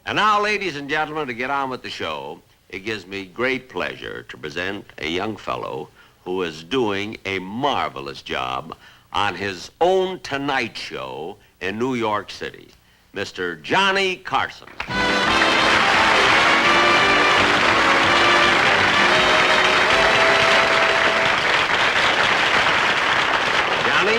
And now, ladies and gentlemen, to get on with the show, it gives me great pleasure to present a young fellow who is doing a marvelous job on his own Tonight Show in New York City, Mr. Johnny Carson. Johnny,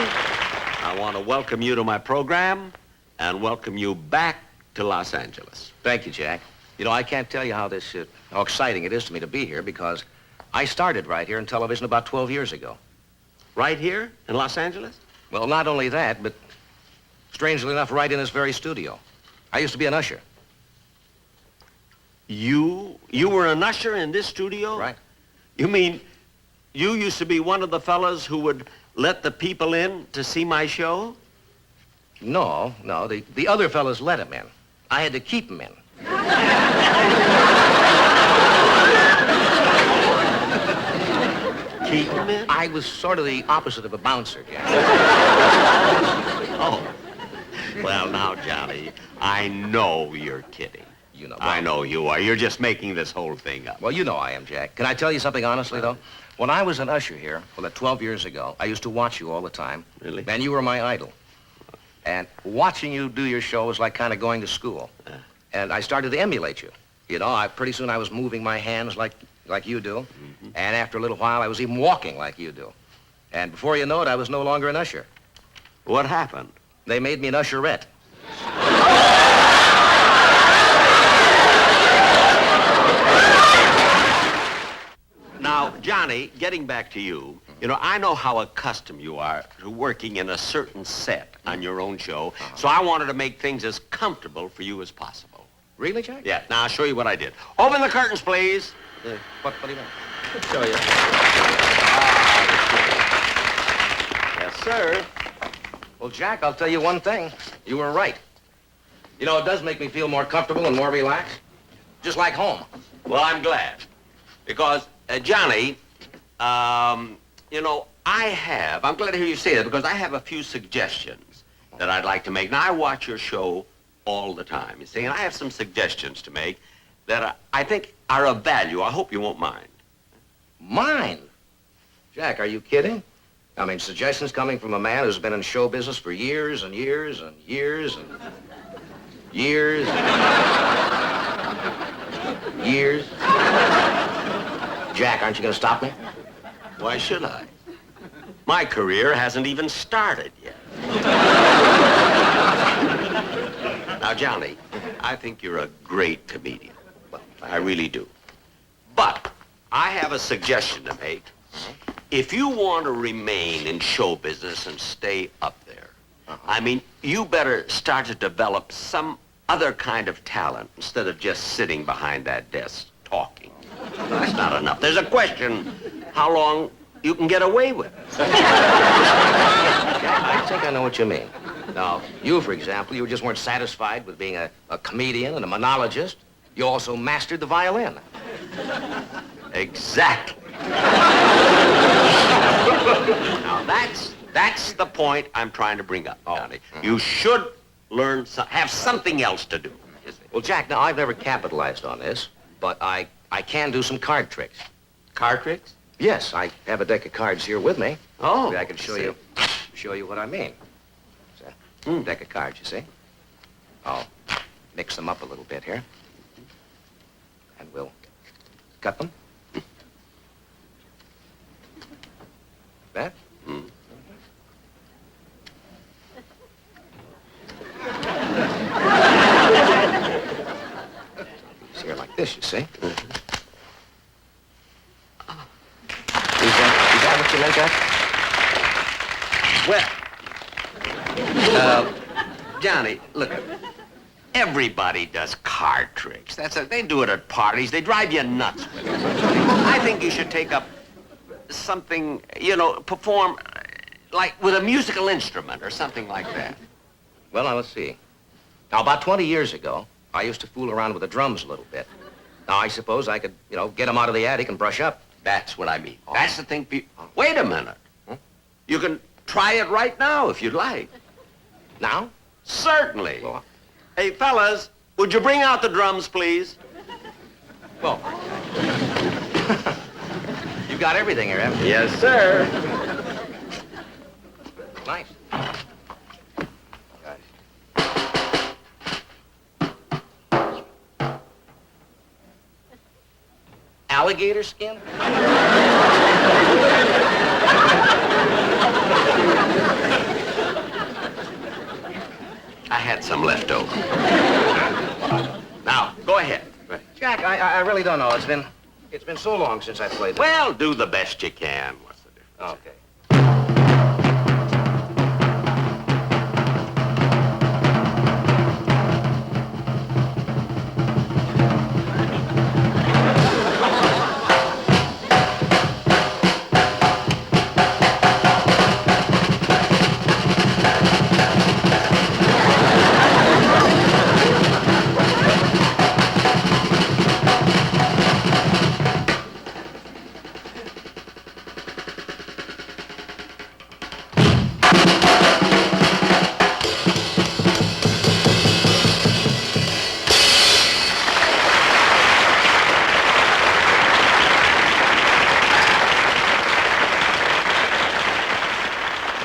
I want to welcome you to my program and welcome you back to Los Angeles. Thank you, Jack. You know, I can't tell you how exciting it is to me to be here because I started right here in television about 12 years ago. Right here in Los Angeles? Well, not only that, but strangely enough, right in this very studio. I used to be an usher. You were an usher in this studio? Right. You mean you used to be one of the fellas who would let the people in to see my show? No, the other fellas let him in. I had to keep him in. Keep him in? I was sort of the opposite of a bouncer, Jack. Oh. Well, now, Johnny, I know you're kidding. You know. I know you are. You're just making this whole thing up. Well, you know I am, Jack. Can I tell you something honestly, though? When I was an usher here, 12 years ago, I used to watch you all the time. Really? And you were my idol. And watching you do your show was like kind of going to school. And I started to emulate you. You know, pretty soon I was moving my hands like you do. Mm-hmm. And after a little while, I was even walking like you do. And before you know it, I was no longer an usher. What happened? They made me an usherette. Now, Johnny, getting back to you, you know, I know how accustomed you are to working in a certain set on your own show, so I wanted to make things as comfortable for you as possible. Really, Jack? Yeah, now I'll show you what I did. Open the curtains, please. What do you mean? Show you. Yes, sir. Well, Jack, I'll tell you one thing. You were right. You know, it does make me feel more comfortable and more relaxed. Just like home. Well, I'm glad. Because, Johnny, you know, I'm glad to hear you say that because I have a few suggestions that I'd like to make. Now, I watch your show all the time, you see, and I have some suggestions to make that I think are of value. I hope you won't mind. Mine? Jack, are you kidding? I mean, suggestions coming from a man who's been in show business for years and years and years and years and years. Jack, aren't you going to stop me? Why should I? My career hasn't even started yet. Now, Johnny, I think you're a great comedian. Well, I really do. But I have a suggestion to make. If you want to remain in show business and stay up there, I mean, you better start to develop some other kind of talent instead of just sitting behind that desk talking. That's not enough. There's a question how long you can get away with it. I think I know what you mean. Now, you, for example, you just weren't satisfied with being a comedian and a monologist. You also mastered the violin. Exactly. Now, that's the point I'm trying to bring up, Johnny. You should learn, have something else to do. Well, Jack, now, I've never capitalized on this, but I can do some card tricks. Card tricks? Yes, I have a deck of cards here with me. Oh. Maybe I can show you what I mean. Deck of cards, you see? I'll mix them up a little bit here. And we'll cut them. That? Mm. It's here like this, you see? Mm-hmm. Is that what you meant, Jack? Well, Johnny, look, everybody does card tricks. They do it at parties. They drive you nuts with it. I think you should take up something, you know, perform like with a musical instrument or something like that. Well, now, let's see. Now, about 20 years ago, I used to fool around with the drums a little bit. Now, I suppose I could, you know, get them out of the attic and brush up. That's what I mean. That's the thing. Wait a minute. You can try it right now if you'd like. Now? Certainly. Well, Hey, fellas, Would you bring out the drums, please? Well, you've got everything here, haven't you? Yes, sir. Nice. Alligator skin? I had some left over. Now, go ahead. Jack, I really don't know. It's been so long since I played this. Well, do the best you can. What's the difference? Okay.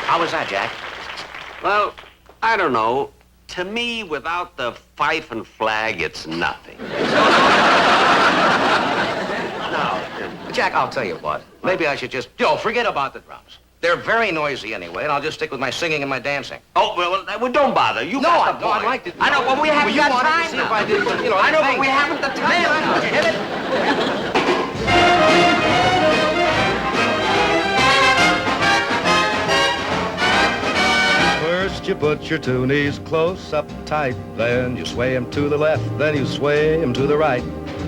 How was that, Jack? Well, I don't know. To me, without the fife and flag, it's nothing. No. Jack, I'll tell you what. Maybe I should just, forget about the drums. They're very noisy anyway, and I'll just stick with my singing and my dancing. Oh, well, don't bother. You got the I'd point. like to. I know, but we haven't got time see now. if I did, I know, but we haven't the time now. Hit it. First you put your two knees close up tight, then you sway 'em to the left, then you sway 'em to the right.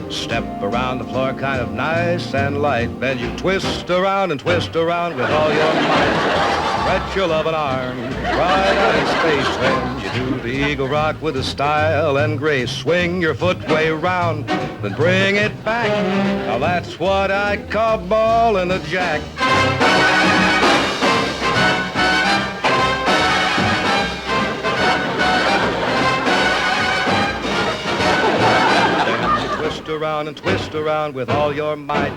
Step around the floor kind of nice and light, then you twist around and twist around with all your might. Stretch your loving arm right out in space, then you do the eagle rock with a style and grace. Swing your foot way round, then bring it back. Now that's what I call ballin' a jack. Around and twist around with all your might.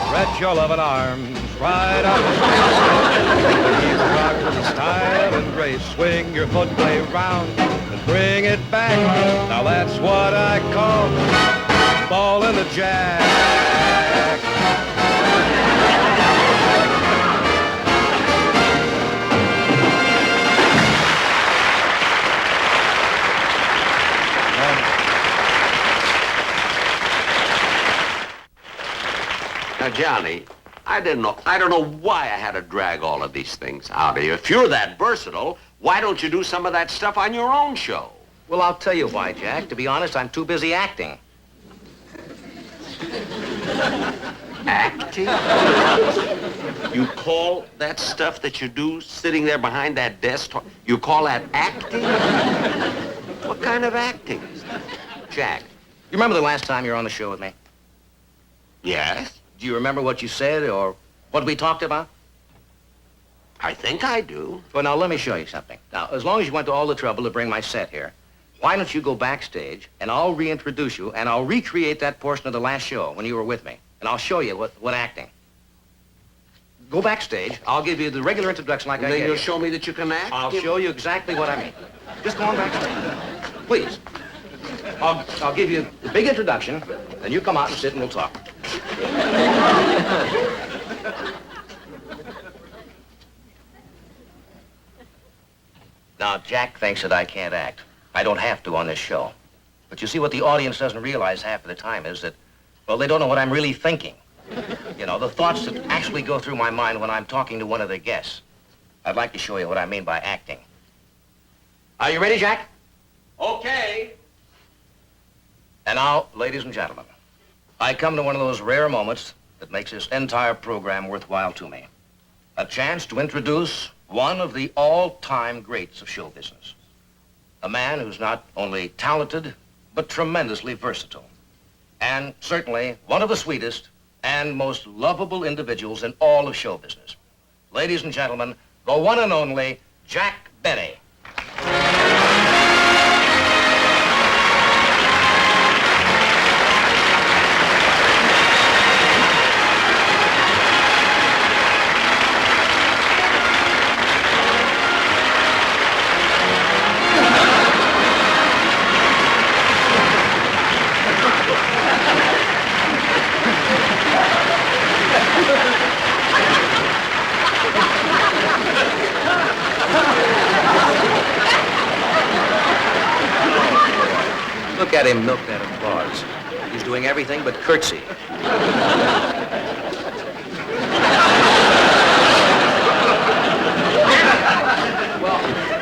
Stretch your loving arms right out in space. You rock with a style and grace. Swing your foot way round and bring it back. Now that's what I call ballin' the jack. Now, Johnny, I don't know why I had to drag all of these things out of you. If you're that versatile, why don't you do some of that stuff on your own show? Well, I'll tell you why, Jack. To be honest, I'm too busy acting. Acting? You call that stuff that you do sitting there behind that desk, you call that acting? What kind of acting is that? Jack, you remember the last time you were on the show with me? Yes, Do you remember what you said or what we talked about? I think I do. Well, now, let me show you something. Now, as long as you went to all the trouble to bring my set here, why don't you go backstage, and I'll reintroduce you, and I'll recreate that portion of the last show when you were with me, and I'll show you what acting. Go backstage. I'll give you the regular introduction like I And then gave you'll you. show me that you can act? I'll show you exactly what I mean. Just go on backstage. Please. I'll give you the big introduction, then you come out and sit and we'll talk. Now, Jack thinks that I can't act. I don't have to on this show. But you see, what the audience doesn't realize half of the time is that, well, they don't know what I'm really thinking. You know, the thoughts that actually go through my mind when I'm talking to one of the guests. I'd like to show you what I mean by acting. Are you ready, Jack? Okay. And now, ladies and gentlemen, I come to one of those rare moments that makes this entire program worthwhile to me. A chance to introduce one of the all-time greats of show business. A man who's not only talented, but tremendously versatile. And certainly one of the sweetest and most lovable individuals in all of show business. Ladies and gentlemen, the one and only Jack Benny. at him milk that applause. He's doing everything but curtsy.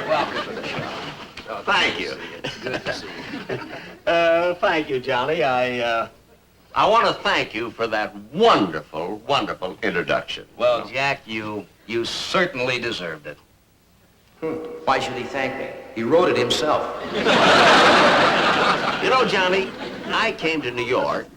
Welcome to the show. Oh, Thank you. It's good to see you. Thank you, Johnny. I want to thank you for that wonderful, wonderful introduction. Well, Jack, you certainly deserved it. Why should he thank me? He wrote it himself. You know, Johnny, I came to New York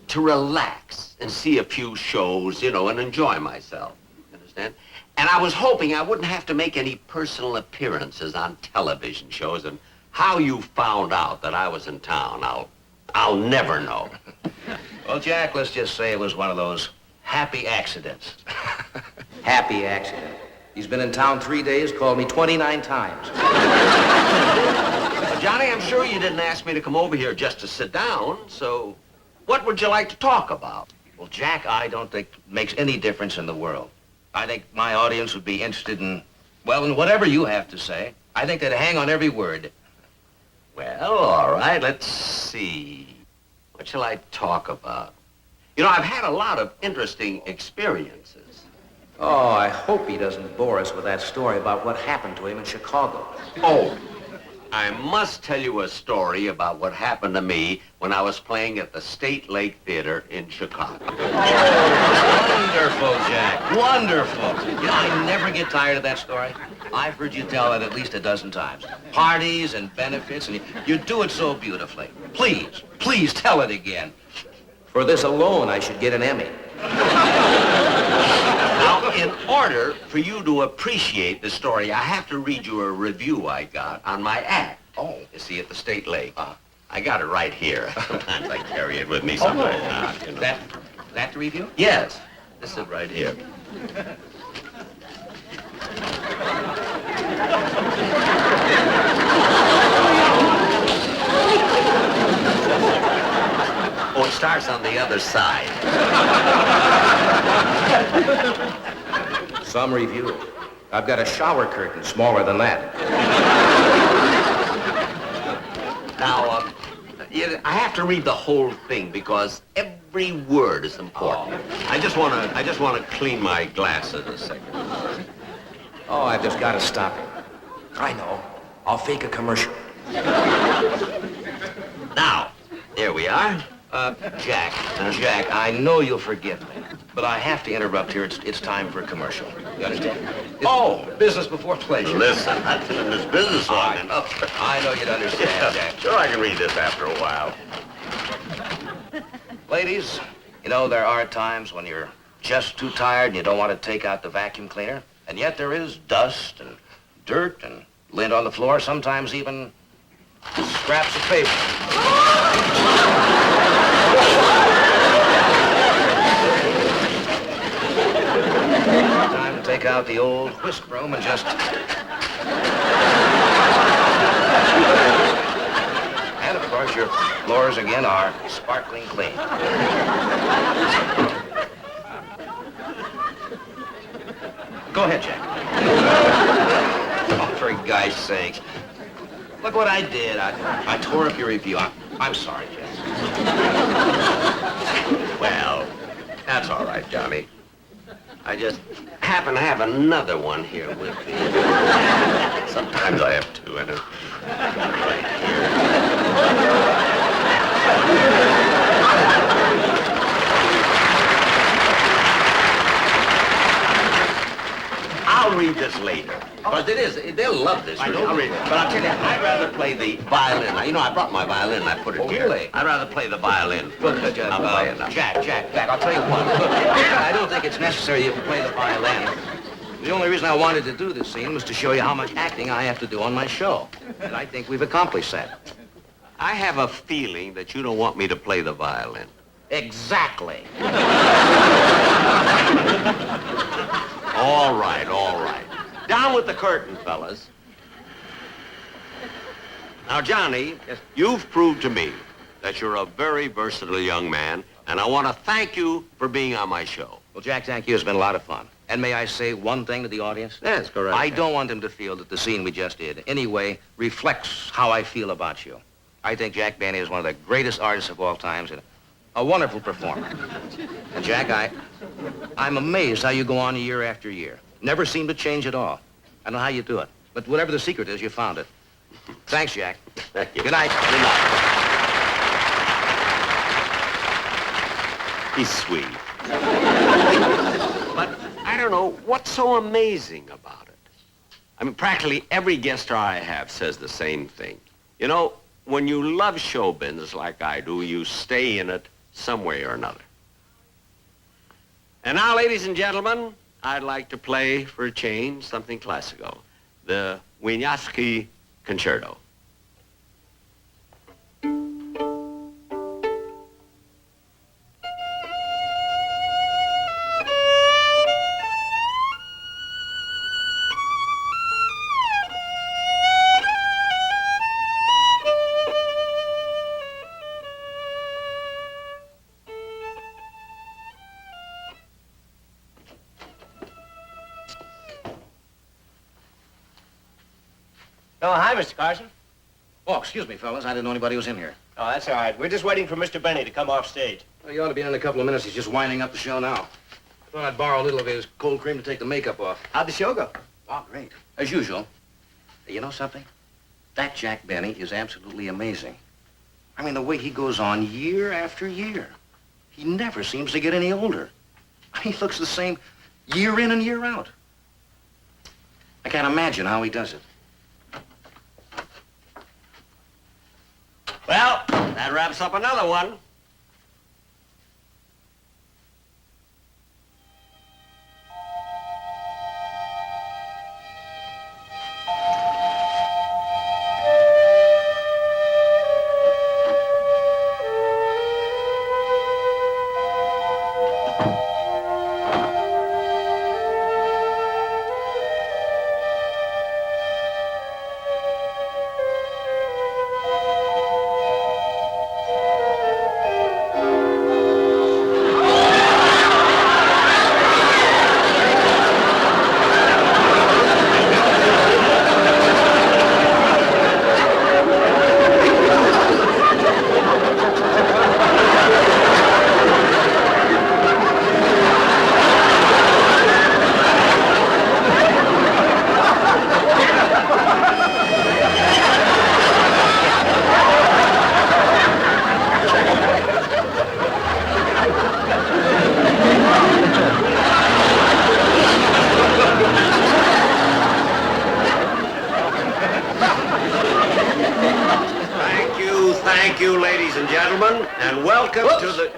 to relax and see a few shows, and enjoy myself. Understand? And I was hoping I wouldn't have to make any personal appearances on television shows. And how you found out that I was in town, I'll never know. Well, Jack, let's just say it was one of those happy accidents. Happy accident. He's been in town 3 days, called me 29 times. Johnny, I'm sure you didn't ask me to come over here just to sit down, so what would you like to talk about? Well, Jack, I don't think it makes any difference in the world. I think my audience would be interested in whatever you have to say. I think they'd hang on every word. Well, all right, let's see. What shall I talk about? I've had a lot of interesting experiences. Oh, I hope he doesn't bore us with that story about what happened to him in Chicago. Oh, I must tell you a story about what happened to me when I was playing at the State Lake Theater in Chicago. Wonderful, Jack. Wonderful. I never get tired of that story. I've heard you tell it at least a dozen times. Parties and benefits, and you do it so beautifully. Please tell it again. For this alone, I should get an Emmy. Now, in order for you to appreciate the story, I have to read you a review I got on my act. Oh. You see, at the State Lake. I got it right here. Sometimes I carry it with me, sometimes not. That the review? Yes. This is it right here. Oh, it starts on the other side. Some review. I've got a shower curtain smaller than that. Now, I have to read the whole thing because every word is important. I just want to clean my glasses a second. Oh, I've just got to stop him. I know. I'll fake a commercial. Now, here we are. Jack, I know you'll forgive me, but I have to interrupt here. It's time for a commercial. You understand? Business before pleasure. Listen, I've been in this business long enough. I know you'd understand, Jack. Sure, I can read this after a while. Ladies, there are times when you're just too tired and you don't want to take out the vacuum cleaner, and yet there is dust and dirt and lint on the floor, sometimes even scraps of paper. Time to take out the old whisk broom and just... And of course, your floors again are sparkling clean. Go ahead, Jack. Oh, for God's sakes. Look what I did. I tore up your review. I'm sorry, Jack. Well, that's all right, Johnny. I just happen to have another one here with me. Sometimes I have two, and right I'll read this later. But they'll love this. I know. I'll read it. But I'll tell you, I'd rather play the violin. I brought my violin and I put it here. Really? I'd rather play the violin. Look, Jack, I'll tell you what. Look, I don't think it's necessary you play the violin. The only reason I wanted to do this scene was to show you how much acting I have to do on my show. And I think we've accomplished that. I have a feeling that you don't want me to play the violin. Exactly. All right. Down with the curtain, fellas. Now, Johnny, you've proved to me that you're a very versatile young man, and I want to thank you for being on my show. Well, Jack, thank you. It's been a lot of fun. And may I say one thing to the audience? That's correct. I don't want them to feel that the scene we just did, anyway, reflects how I feel about you. I think Jack Benny is one of the greatest artists of all times and a wonderful performer. And Jack, I'm amazed how you go on year after year. Never seem to change at all. I don't know how you do it. But whatever the secret is, you found it. Thanks, Jack. Thank you. Good night. Good night. He's sweet. But I don't know, what's so amazing about it? I mean, practically every guest star I have says the same thing. You know, when you love show business like I do, you stay in it some way or another. And now, ladies and gentlemen, I'd like to play, for a change, something classical. The Wieniawski Concerto. Oh, hi, Mr. Carson. Oh, excuse me, fellas. I didn't know anybody was in here. Oh, that's all right. We're just waiting for Mr. Benny to come off stage. Well, you ought to be in a couple of minutes. He's just winding up the show now. I thought I'd borrow a little of his cold cream to take the makeup off. How'd the show go? Oh, great. As usual. Hey, you know something? That Jack Benny is absolutely amazing. I mean, the way he goes on year after year. He never seems to get any older. He looks the same year in and year out. I can't imagine how he does it. Well, that wraps up another one. Thank you, ladies and gentlemen, and welcome to the...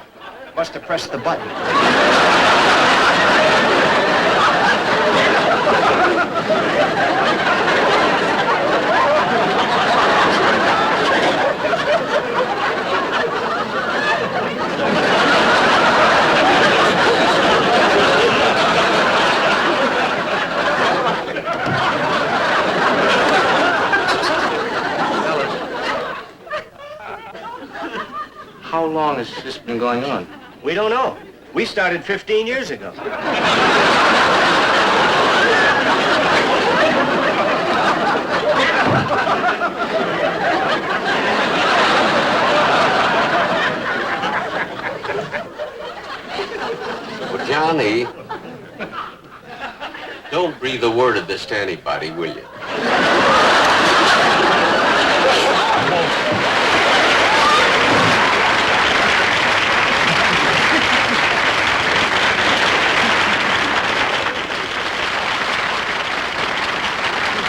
Must have pressed the button. How long has this been going on? We don't know. We started 15 years ago. Well, Johnny, don't breathe a word of this to anybody, will you?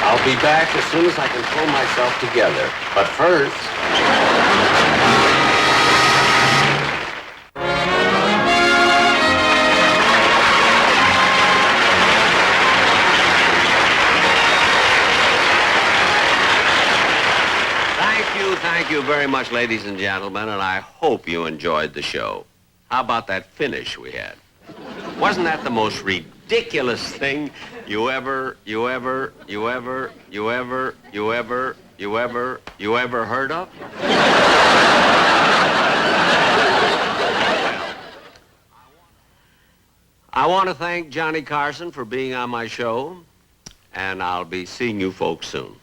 I'll be back as soon as I can pull myself together. But first... Thank you very much, ladies and gentlemen, and I hope you enjoyed the show. How about that finish we had? Wasn't that the most ridiculous thing you ever heard of? I want to thank Johnny Carson for being on my show, and I'll be seeing you folks soon.